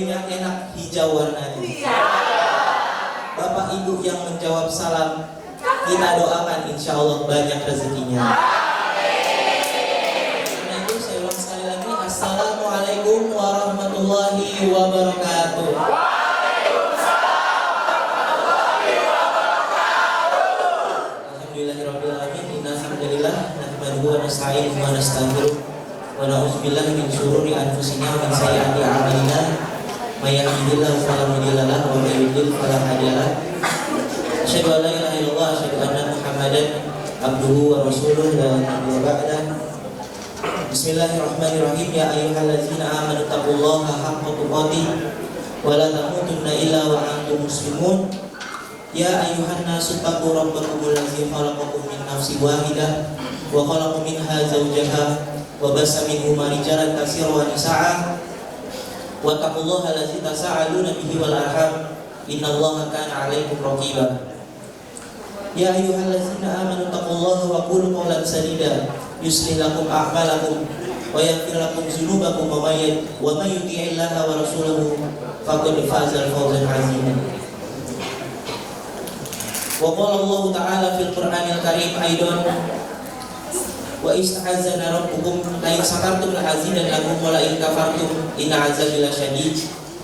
cabenya enak hijau warnanya. Bapak Ibu yang menjawab salam, kita doakan insya Allah banyak rezekinya. Karena itu saya ulang sekali lagi, Assalamualaikum warahmatullahi wabarakatuh. Alhamdulillahirrahmanirrahim. Innalhamdulillah nahmaduhu wa nasta'inuhu wa nastaghfiruh wa na'udzubillahi min syururi anfusina wa min sayyiati a'malina. May yahdihillahu fala mudilla lahu wa may yudlil fala hadiya lahu. Asyhadu an la ilaha illallah wa asyhadu anna Muhammadan abduhu wa rasuluh la nabiyya ba'dah. Bismillahirrahmanirrahim. Ya ayyuhallazina amanu taqullaha haqqa tuqatih wa la tamutunna illa wa antum muslimun. Ya ayyuhan nasu taqu rabbakumul ladzi khalaqakum min nafsin wahidah wa khalaqa minha zawjaha wa bassa minhuma rijalan katsiran wa nisaa'a wa taqullaha allazi tasaaluna bihi wal arham innallaha kana 'alaikum raqiba. Ya ayyuhallazina amanu taqullaha wa qulu qawlan sadida yuslih lakum a'malakum wa yaghfir lakum dzunubakum wa may yuti'illaha wa rasulahu faqad faza fawzan 'azima. Wa qala Allah ta'ala fil Qur'anil Karim aidan wa ista'azana rabbukum la in sakartum la azidannakum wa la in kafartum inna 'azabi lasyadid.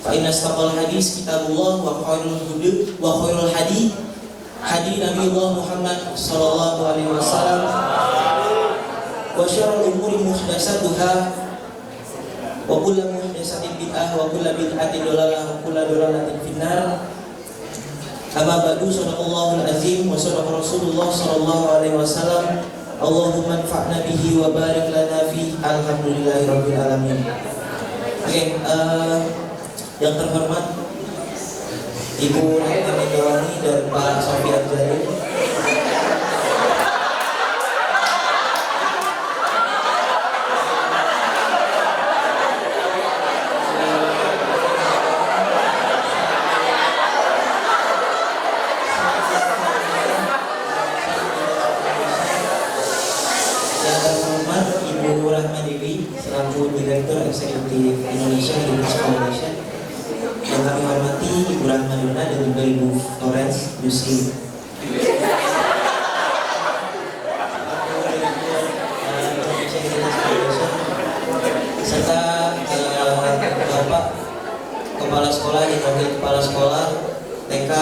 Fa inna astaqal hadis kitabullah wa khairul hadi Nabiullah Muhammad sallallahu alaihi wasallam wa syarrul umuri muhdatsatuha wa kullu muhdatsatin bid'ah wa kullu bid'atin dhalalah wa kullu dhalalatin finnar. Amma ba'du, sadaqallahul azim wa sadaqa Rasulullah sallallahu alaihi wasallam. Allahumma anfa'na bihi wa barik lana fi. Alhamdulillahirabbil alamin. Oke, yang terhormat Ibu Rahma Megawati dan Pak Sofian Jalil, Direktur Eksekutif Indonesia Business Foundation, yang kami hormati Ibu Rahma Dona dan juga Ibu Florence Yusri, serta Bapak Kepala Sekolah dan Wakil Kepala Sekolah TK,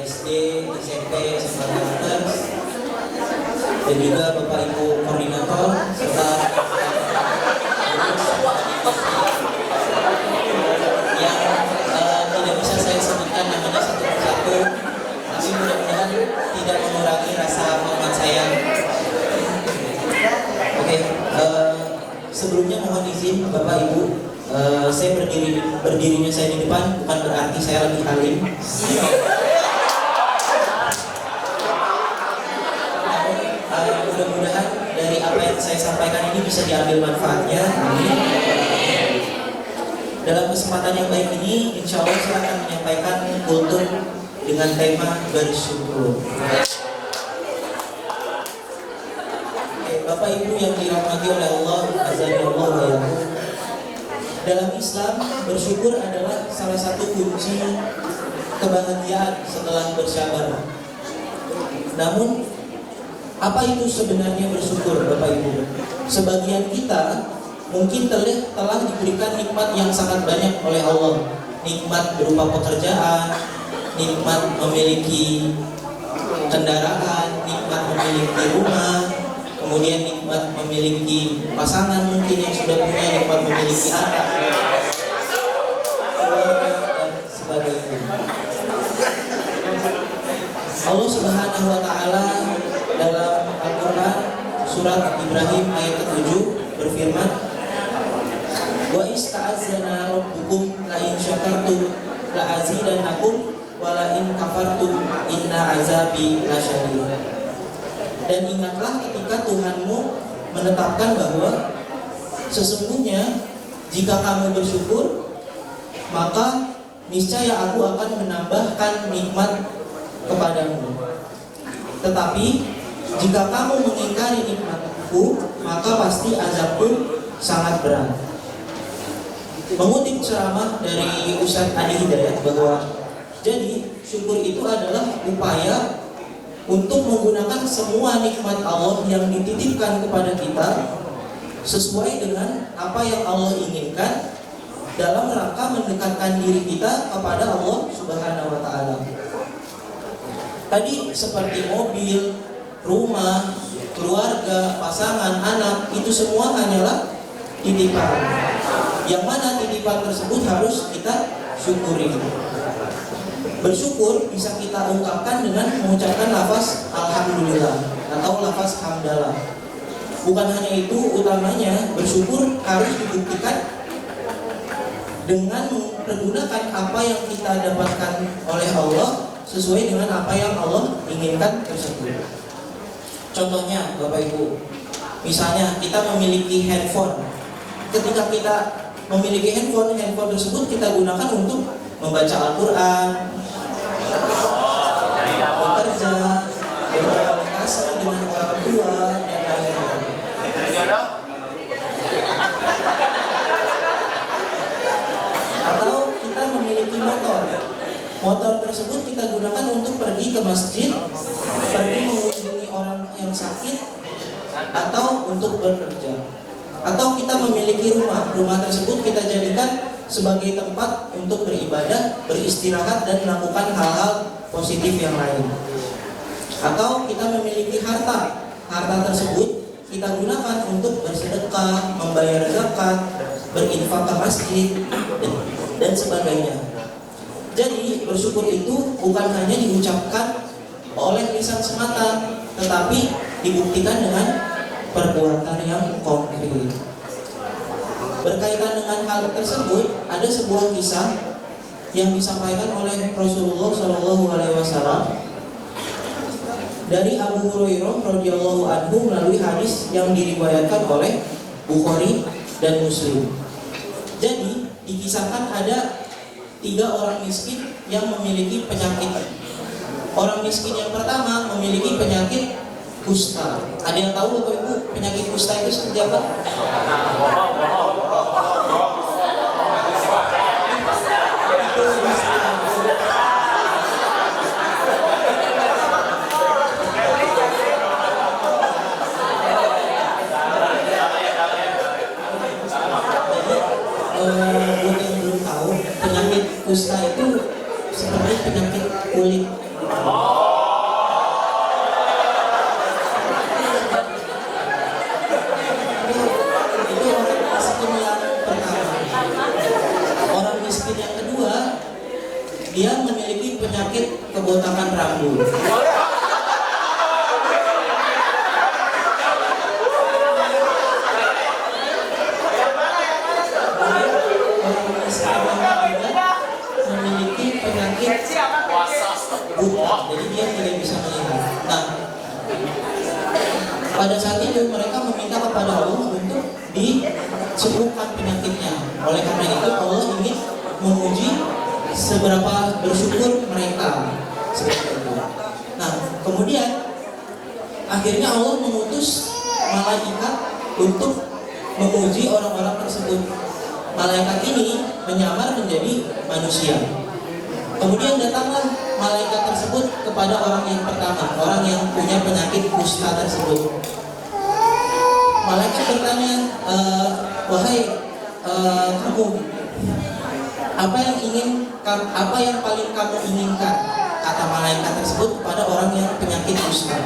SD, SMP, SMA dan juga Bapak Ibu Koordinator serta yang tidak bisa saya sebutkan namanya satu persatu, tapi mudah-mudahan tidak mengurangi rasa hormat saya. Oke, sebelumnya mohon izin Bapak Ibu, saya berdirinya saya di depan bukan berarti saya lebih alim. Mudah-mudahan dari apa yang saya sampaikan ini bisa diambil manfaatnya. Dalam kesempatan yang baik ini, insya Allah saya akan menyampaikan kultur dengan tema bersyukur. Bapak Ibu yang dirahmati oleh Allah Azza wa Jalla, dalam Islam bersyukur adalah salah satu kunci kebahagiaan setelah bersabar. Namun apa itu sebenarnya bersyukur, Bapak Ibu? Sebagian kita mungkin telah diberikan nikmat yang sangat banyak oleh Allah. Nikmat berupa pekerjaan, nikmat memiliki kendaraan, nikmat memiliki rumah, kemudian nikmat memiliki pasangan mungkin yang sudah punya, nikmat memiliki anak, keluarga, dan sebagainya. Allah Subhanahu wa Ta'ala dalam Al-Quran surat Ibrahim ayat ke-7 berfirman, wa ista'azana rabbukum la in syakartum la azidannakum wa la in kafartum inna azabi lasyadid. Dan ingatlah ketika Tuhanmu menetapkan bahwa sesungguhnya jika kamu bersyukur maka niscaya aku akan menambahkan nikmat kepadamu. Tetapi jika kamu mengingkari nikmatku maka pasti azabku sangat berat. mengutip ceramah dari Ustadz Adi Hidayat bahwa jadi syukur itu adalah upaya untuk menggunakan semua nikmat Allah yang dititipkan kepada kita sesuai dengan apa yang Allah inginkan dalam rangka mendekatkan diri kita kepada Allah Subhanahu wa Ta'ala. Tadi seperti mobil, rumah, keluarga, pasangan, anak, itu semua hanyalah titipan. Yang mana titipan tersebut harus kita syukuri. Bersyukur bisa kita ungkapkan dengan mengucapkan lafaz alhamdulillah atau lafaz hamdalah. Bukan hanya itu, utamanya bersyukur harus dibuktikan dengan mempergunakan apa yang kita dapatkan oleh Allah sesuai dengan apa yang Allah inginkan tersebut. Contohnya Bapak Ibu, misalnya kita memiliki handphone. Ketika kita memiliki handphone tersebut kita gunakan untuk membaca Al-Quran, bekerja, berkomunikasi dengan orang tua, dan lain-lain. Atau kita memiliki motor. Motor tersebut kita gunakan untuk pergi ke masjid, pergi mengunjungi orang yang sakit, atau untuk bekerja. Atau kita memiliki rumah. Rumah tersebut kita jadikan sebagai tempat untuk beribadah, beristirahat, dan melakukan hal-hal positif yang lain. Atau kita memiliki harta. Harta tersebut kita gunakan untuk bersedekah, membayar zakat, berinfak ke masjid, dan sebagainya. Jadi bersyukur itu bukan hanya diucapkan oleh lisan semata, tetapi dibuktikan dengan perbuatan yang konkret. Berkaitan dengan hal tersebut, ada sebuah kisah yang disampaikan oleh Rasulullah SAW dari Abu Hurairah radhiyallahu anhu melalui hadis yang diriwayatkan oleh Bukhari dan Muslim. Jadi dikisahkan ada 3 orang miskin yang memiliki penyakit. Orang miskin yang pertama memiliki penyakit kusta. Ada yang tahu Bapak Ibu penyakit kusta itu seperti apa? Buat yang belum tahu, penyakit kusta itu seperti penyakit kulit. Itu orang miskin yang pertama. Orang miskin yang kedua, dia memiliki penyakit kebotakan rambut. Memiliki penyakit buta, jadi dia tidak bisa melihat. Nah, pada saat itu mereka meminta kepada Allah untuk disembuhkan penyakitnya. Oleh karena itu Allah ingin menguji seberapa bersyukur mereka. Seperti itu. Nah, kemudian akhirnya Allah mengutus malaikat untuk menguji orang-orang tersebut. Malaikat ini menyamar menjadi manusia. Kemudian datanglah malaikat tersebut kepada orang yang pertama, orang yang punya penyakit kusta tersebut. Malaikat bertanya, wahai kamu, apa yang paling kamu inginkan? Kata malaikat tersebut kepada orang yang penyakit kusta.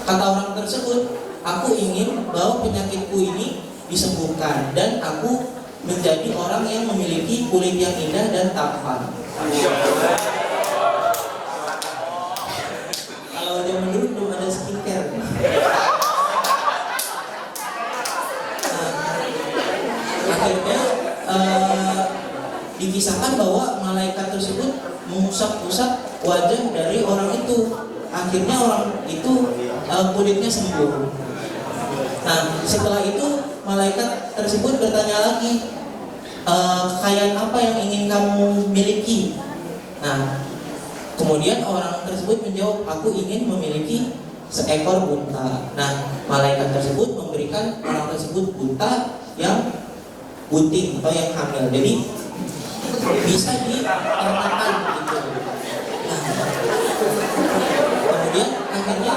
Kata orang tersebut, aku ingin bahwa penyakitku ini disembuhkan dan aku menjadi orang yang memiliki kulit yang indah dan tampan. Kalau zaman dulu belum ada skincare. Akhirnya dikisahkan bahwa malaikat tersebut mengusap-usap wajah dari orang itu. Akhirnya orang itu kulitnya sembuh. Nah, setelah itu malaikat tersebut bertanya lagi, kekayaan apa yang ingin kamu miliki? Nah, kemudian orang tersebut menjawab, aku ingin memiliki seekor unta. Nah, malaikat tersebut memberikan orang tersebut unta yang bunting atau yang hamil. Jadi bisa diternakan gitu. Nah, kemudian akhirnya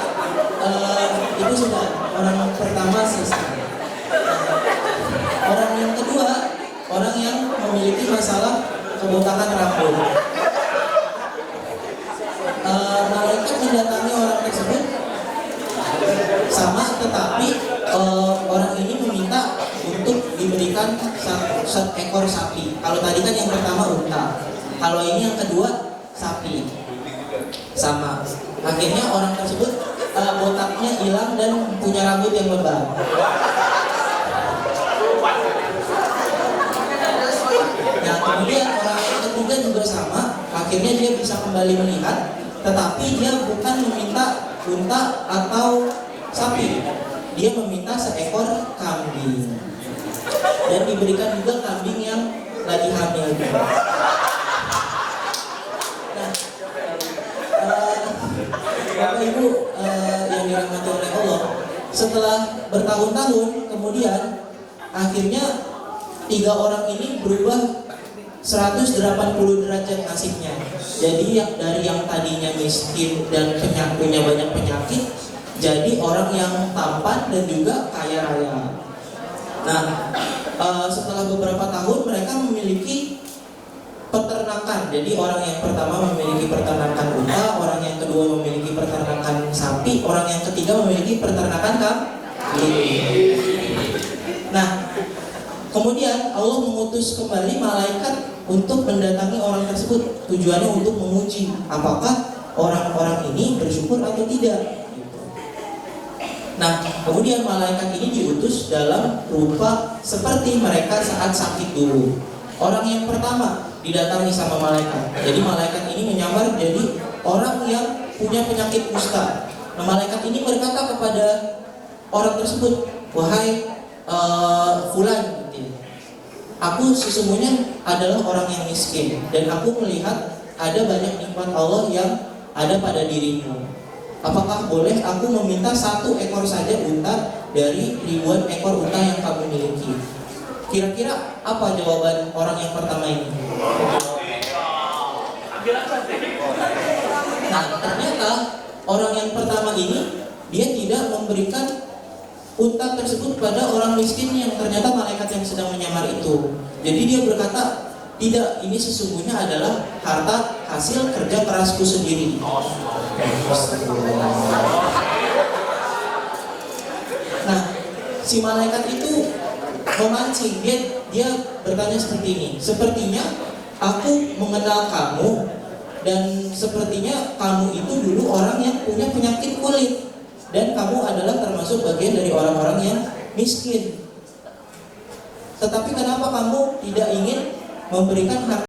itu sudah orang pertama selesai. Orang yang kedua, orang yang memiliki masalah kebotakan rambut. Malaikat mendatangi orang tersebut sama, tetapi orang ini meminta untuk diberikan seekor sapi. Kalau tadi kan yang pertama unta, kalau ini yang kedua sapi. Sama. Akhirnya orang tersebut botaknya hilang dan punya rambut yang lebat. Nah, kemudian orang yang ketiga juga sama. Akhirnya dia bisa kembali melihat, tetapi dia bukan meminta unta atau sapi. Dia meminta seekor kambing. Dan diberikan juga kambing yang lagi hamil. Nah, Bapak Ibu yang dirahmati oleh Allah, setelah bertahun-tahun kemudian akhirnya 3 orang ini berubah 180 derajat nasibnya. Jadi dari yang tadinya miskin dan punya banyak penyakit, jadi orang yang tampan dan juga kaya raya. Nah, setelah beberapa tahun mereka memiliki peternakan. Jadi orang yang pertama memiliki peternakan unta, orang yang kedua memiliki peternakan sapi, orang yang ketiga memiliki peternakan kambing. Nah, kemudian Allah mengutus kembali malaikat untuk mendatangi orang tersebut. Tujuannya untuk menguji apakah orang-orang ini bersyukur atau tidak. Nah, kemudian malaikat ini diutus dalam rupa seperti mereka saat sakit dulu. Orang yang pertama didatangi sama malaikat. Jadi malaikat ini menyamar jadi orang yang punya penyakit kusta. Nah, malaikat ini berkata kepada orang tersebut, "Wahai fulan, aku sesungguhnya adalah orang yang miskin dan aku melihat ada banyak nikmat Allah yang ada pada dirimu. Apakah boleh aku meminta 1 ekor saja unta dari ribuan ekor unta yang kamu miliki?" Kira-kira apa jawaban orang yang pertama ini? Nah, ternyata orang yang pertama ini dia tidak memberikan unta tersebut pada orang miskin yang ternyata malaikat yang sedang menyamar itu. Jadi dia berkata, "Tidak, ini sesungguhnya adalah harta hasil kerja kerasku sendiri." Nah, si malaikat itu memancing. Dia bertanya seperti ini, "Sepertinya aku mengenal kamu dan sepertinya kamu itu dulu orang yang punya penyakit kulit dan kamu adalah termasuk bagian dari orang-orang yang miskin. Tetapi kenapa kamu tidak ingin memberikan hak